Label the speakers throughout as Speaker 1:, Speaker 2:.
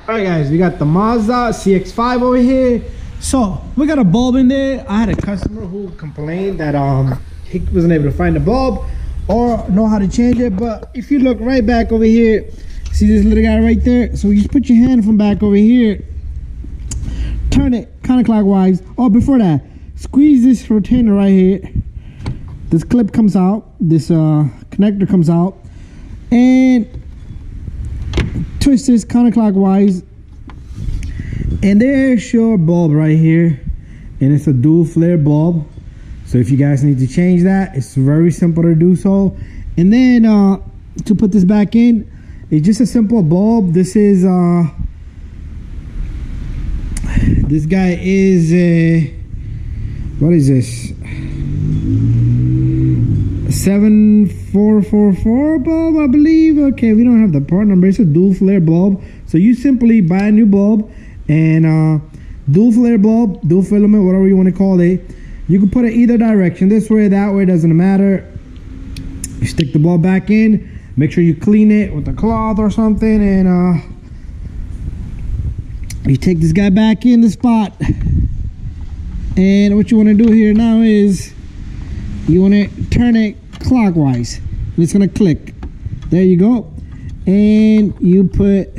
Speaker 1: Alright guys, we got the Mazda CX5 over here. So we got a bulb in there. I had a customer who complained that he wasn't able to find the bulb or know how to change it. But if you look right back over here, see this little guy right there? So you just put your hand from back over here, turn it counterclockwise. Oh, before that, squeeze this retainer right here. This clip comes out, this connector comes out, and twist this counterclockwise, and there's your bulb right here, and it's a dual flare bulb. So if you guys need to change that, it's very simple to do so. And then to put this back in, it's just a simple bulb. This is this guy is what is this, 7444 bulb, I believe. Okay, we don't have the part number. It's a dual flare bulb. So you simply buy a new bulb, and dual flare bulb, dual filament, whatever you want to call it. You can put it either direction, this way, that way, doesn't matter. You stick the bulb back in, make sure you clean it with a cloth or something, and you take this guy back in the spot. And what you want to do here now is you want to turn it clockwise, and it's going to click. There you go. And you put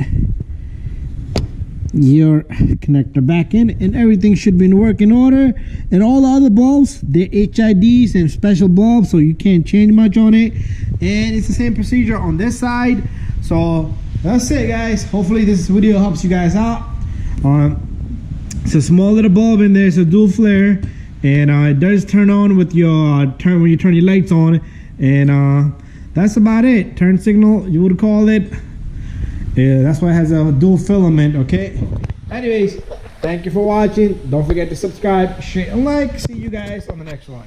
Speaker 1: your connector back in, and everything should be in working order. And all the other bulbs, they're HIDs and special bulbs, so you can't change much on it. And it's the same procedure on this side. So that's it, guys. Hopefully this video helps you guys out. It's a small little bulb in there. It's a dual flare, and it does turn on with your when you turn your lights on. And that's about it. Turn signal, you would call it. Yeah, that's why it has a dual filament. Okay, anyways, thank you for watching. Don't forget to subscribe, share, and like. See you guys on the next one.